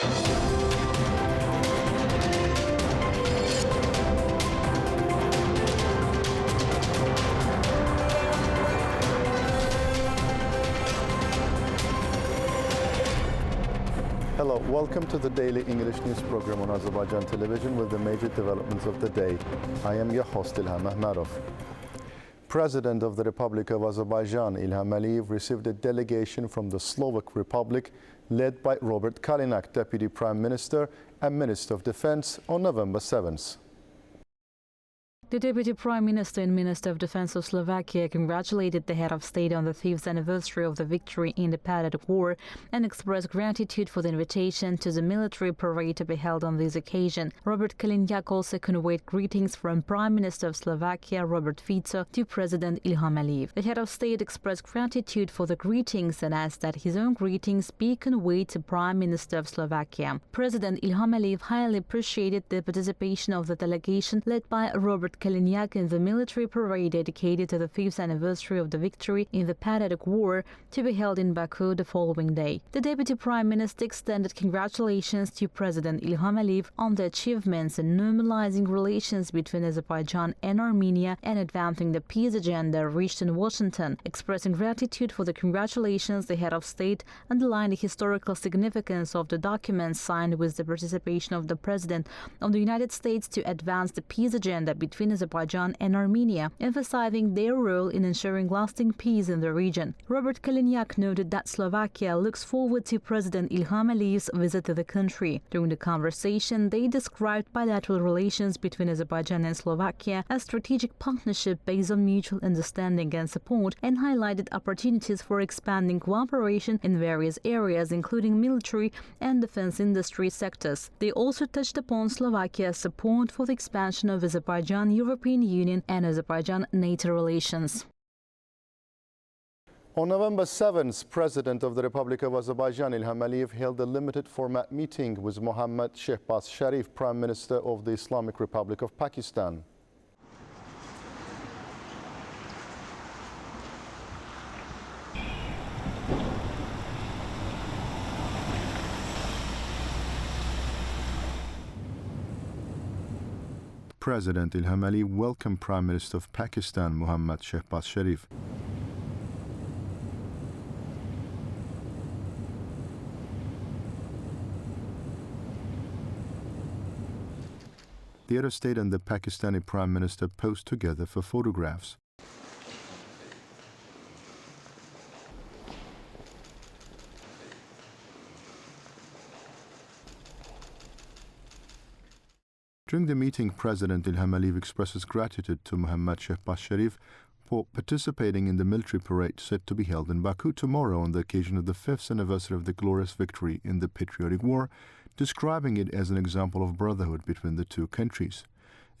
Hello, welcome to the daily English news program on Azərbaycan Television with the major developments of the day. I am your host, İlham Məmmədov. President of the Republic of Azerbaijan, İlham received a delegation from the Slovak Republic led by Robert Kalinak, Deputy Prime Minister and Minister of Defense, on November 7th. The Deputy Prime Minister and Minister of Defense of Slovakia congratulated the head of state on the 5th anniversary of the victory in the Patriot War and expressed gratitude for the invitation to the military parade to be held on this occasion. Robert Kalinak also conveyed greetings from Prime Minister of Slovakia, Robert Fico, to President Ilham Aliyev. The head of state expressed gratitude for the greetings and asked that his own greetings be conveyed to Prime Minister of Slovakia. President Ilham Aliyev highly appreciated the participation of the delegation led by Robert Kalinak in the military parade dedicated to the 5th anniversary of the victory in the Patriot War to be held in Baku the following day. The Deputy Prime Minister extended congratulations to President Ilham Aliyev on the achievements in normalizing relations between Azerbaijan and Armenia and advancing the peace agenda reached in Washington. Expressing gratitude for the congratulations, the head of state underlined the historical significance of the documents signed with the participation of the President of the United States to advance the peace agenda between Azerbaijan and Armenia, emphasizing their role in ensuring lasting peace in the region. Robert Kalinak noted that Slovakia looks forward to President Ilham Aliyev's visit to the country. During the conversation, they described bilateral relations between Azerbaijan and Slovakia as strategic partnership based on mutual understanding and support, and highlighted opportunities for expanding cooperation in various areas, including military and defense industry sectors. They also touched upon Slovakia's support for the expansion of Azerbaijan European Union and Azerbaijan-NATO relations. On November 7th, President of the Republic of Azerbaijan, Ilham Aliyev, held a limited format meeting with Mohammad Shehbaz Sharif, Prime Minister of the Islamic Republic of Pakistan. President Ilham Aliyev welcomed Prime Minister of Pakistan, Mohammad Shehbaz Sharif. The head of state and the Pakistani Prime Minister posed together for photographs. During the meeting, President Ilham Aliyev expresses gratitude to Mohammad Shehbaz Sharif for participating in the military parade set to be held in Baku tomorrow on the occasion of the 5th anniversary of the glorious victory in the Patriotic War, describing it as an example of brotherhood between the two countries.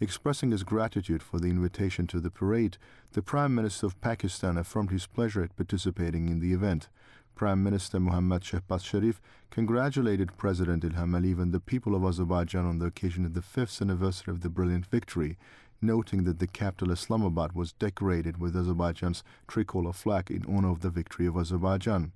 Expressing his gratitude for the invitation to the parade, the Prime Minister of Pakistan affirmed his pleasure at participating in the event. Prime Minister Mohammad Shehbaz Sharif congratulated President Ilham Aliyev and the people of Azerbaijan on the occasion of the 5th anniversary of the brilliant victory, noting that the capital Islamabad was decorated with Azerbaijan's tricolor flag in honor of the victory of Azerbaijan.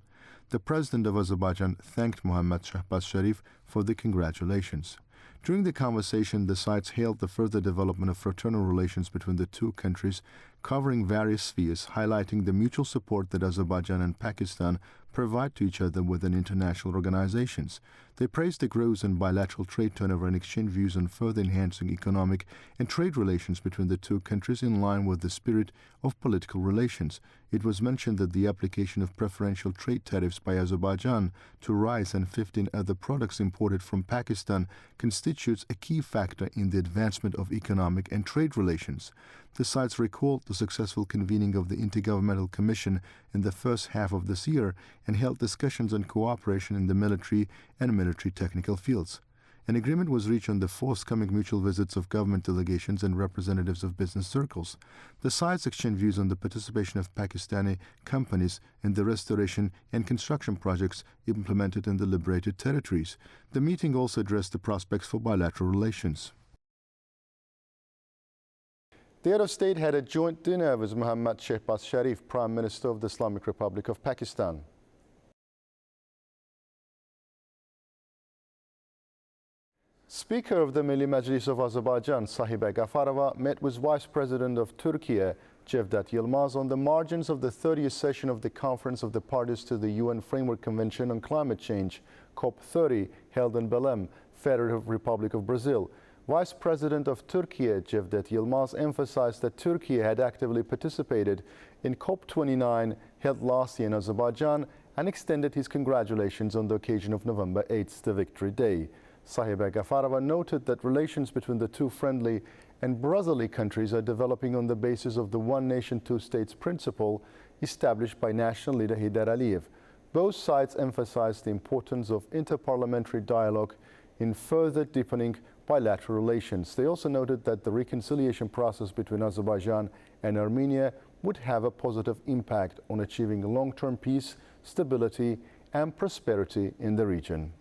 The President of Azerbaijan thanked Mohammad Shehbaz Sharif for the congratulations. During the conversation, the sides hailed the further development of fraternal relations between the two countries, covering various spheres, highlighting the mutual support that Azerbaijan and Pakistan provide to each other within international organizations. They praised the growth in bilateral trade turnover and exchanged views on further enhancing economic and trade relations between the two countries in line with the spirit of political relations. It was mentioned that the application of preferential trade tariffs by Azerbaijan to rice and 15 other products imported from Pakistan constitutes a key factor in the advancement of economic and trade relations. The sides recalled the successful convening of the Intergovernmental Commission in the first half of this year and held discussions on cooperation in the military and military technical fields. An agreement was reached on the forthcoming mutual visits of government delegations and representatives of business circles. The sides exchanged views on the participation of Pakistani companies in the restoration and construction projects implemented in the liberated territories. The meeting also addressed the prospects for bilateral relations. The head of state had a joint dinner with Mohammad Shehbaz Sharif, Prime Minister of the Islamic Republic of Pakistan. Speaker of the Milli Məclis of Azərbaycan, Sahibə Qafarova, met with Vice President of Turkey, Cevdet Yılmaz, on the margins of the 30th session of the Conference of the Parties to the UN Framework Convention on Climate Change, COP30, held in Belém, Federal Republic of Brazil. Vice President of Turkey, Cevdet Yılmaz, emphasized that Turkey had actively participated in COP29 held last year in Azerbaijan and extended his congratulations on the occasion of November 8th, the Victory Day. Sahibə Qafarova noted that relations between the two friendly and brotherly countries are developing on the basis of the one nation, two states principle established by national leader Heydər Əliyev. Both sides emphasized the importance of interparliamentary dialogue in further deepening bilateral relations. They also noted that the reconciliation process between Azerbaijan and Armenia would have a positive impact on achieving long-term peace, stability, and prosperity in the region.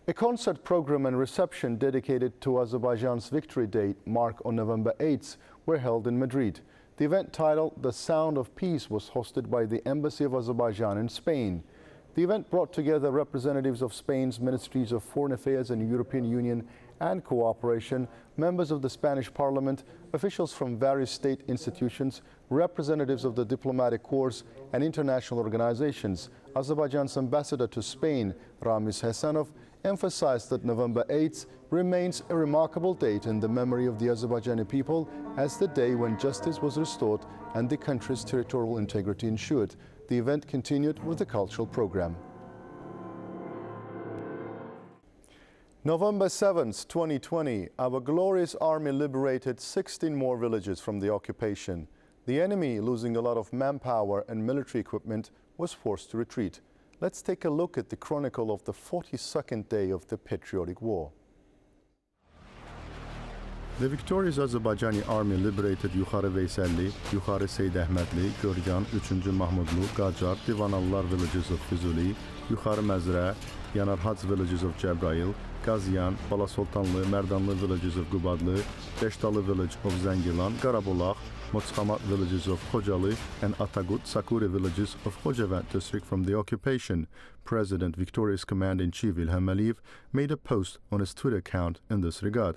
A concert program and reception dedicated to Azerbaijan's Victory Day, marked on November 8th, were held in Madrid. The event, titled The Sound of Peace, was hosted by the Embassy of Azerbaijan in Spain. The event brought together representatives of Spain's Ministries of Foreign Affairs and European Union and Cooperation, members of the Spanish Parliament, officials from various state institutions, representatives of the diplomatic corps and international organizations. Azerbaijan's ambassador to Spain, Ramiz Hasanov, emphasized that November 8th remains a remarkable date in the memory of the Azerbaijani people as the day when justice was restored and the country's territorial integrity ensured. The event continued with a cultural program. November 7th, 2020, our glorious army liberated 16 more villages from the occupation. The enemy, losing a lot of manpower and military equipment, was forced to retreat. Let's take a look at the chronicle of the 42nd day of the Patriotic War. The victorious Azərbaycani army liberated Yuxarı Veyselli, Yuxarı Seyd Əhmədli, Görgan, 3-cü Mahmudlu, Qacar, Divanallar villages of Füzuli, Yuxarı Məzrə, Yanarhac villages of Cəbrayıl, Qaziyan, Balasoltanlı, Mərdanlı villages of Qubadlı, Beşdalı village of Zəngilan, Qarabulaq, Moçxamat villages of Xocalı, and Atagut, Sakuri villages of Xocavənd district from the occupation. President Victorious Commander-in-Chief İlham Əliyev made a post on his Twitter account in this regard.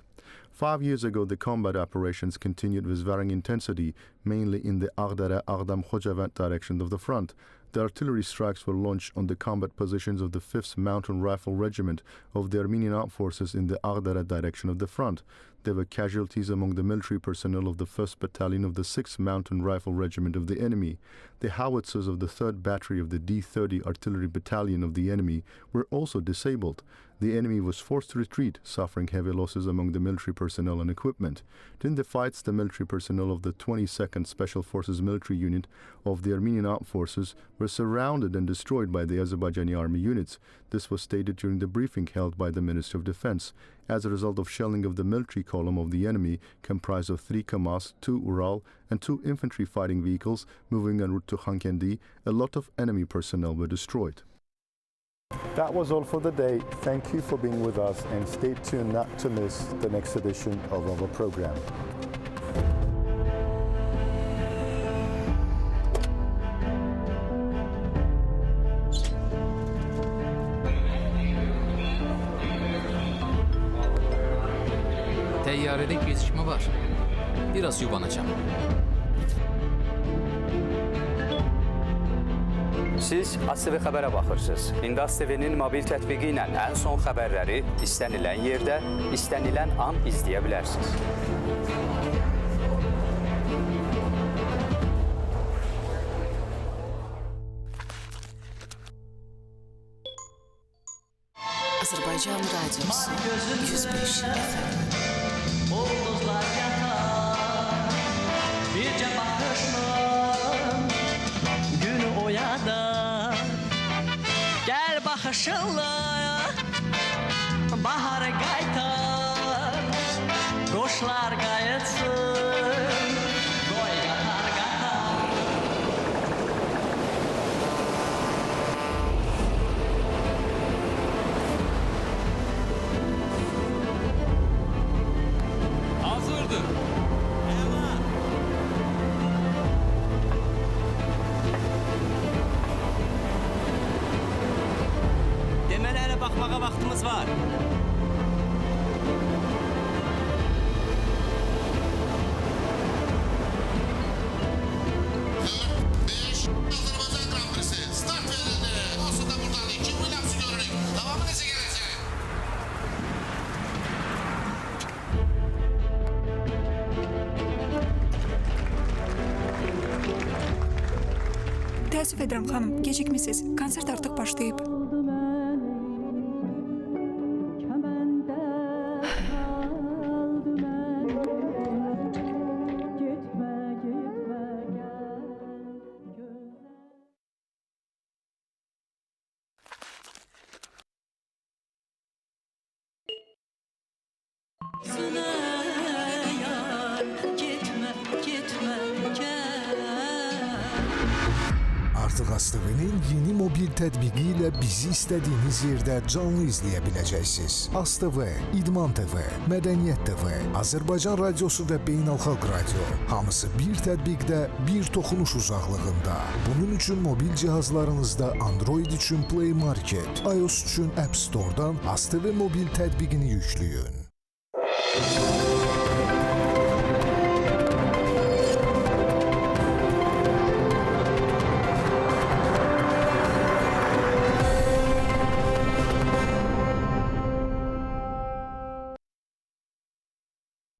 5 years ago, the combat operations continued with varying intensity, mainly in the Ağdərə-Ağdam-Xocavənd direction of the front. The artillery strikes were launched on the combat positions of the 5th Mountain Rifle Regiment of the Armenian Armed Forces in the Ağdərə direction of the front. There were casualties among the military personnel of the 1st Battalion of the 6th Mountain Rifle Regiment of the enemy. The howitzers of the 3rd Battery of the D-30 Artillery Battalion of the enemy were also disabled. The enemy was forced to retreat, suffering heavy losses among the military personnel and equipment. During the fights, the military personnel of the 22nd Special Forces Military Unit of the Armenian Armed Forces were surrounded and destroyed by the Azerbaijani army units. This was stated during the briefing held by the Ministry of Defense. As a result of shelling of the military column of the enemy, comprised of 3 Kamaz, 2 Ural, and 2 infantry fighting vehicles moving en route to Xankəndi, a lot of enemy personnel were destroyed. That was all for the day. Thank you for being with us, and stay tuned not to miss the next edition of our program. Təyyarədə gecikmə var. Biraz yubanacağım. Siz AzTV xəbərə baxırsınız. İndi AzTV-nin mobil tətbiqi ilə ən son xəbərləri istənilən yerdə, istənilən an izləyə bilərsiniz. Azərbaycan Radyosu 105 FM. Ulduzlar yatar, bircə baxışın günü oyadar. Gəl baxışınla baharı qaytar, quşlar qayıtsın, qoy qatar qatar. Hazırdır. Demələri Hələ baxmağa vaxtımız var. Təəssüf edirəm xanım, gecikmisiniz. Konsert artıq başlayıb. Artıq AzTV-nin yeni mobil tətbiqi ilə bizi istədiyiniz yerdə canlı izləyə biləcəksiniz. AzTV, İlham TV, Mədəniyyət TV, Azərbaycan Radiosu və Beynəlxalq Radio. Hamısı bir tətbiqdə, bir toxunuş uzaqlığında. Bunun üçün mobil cihazlarınızda Android üçün Play Market, iOS üçün App Store-dan AzTV mobil tətbiqini yükləyin.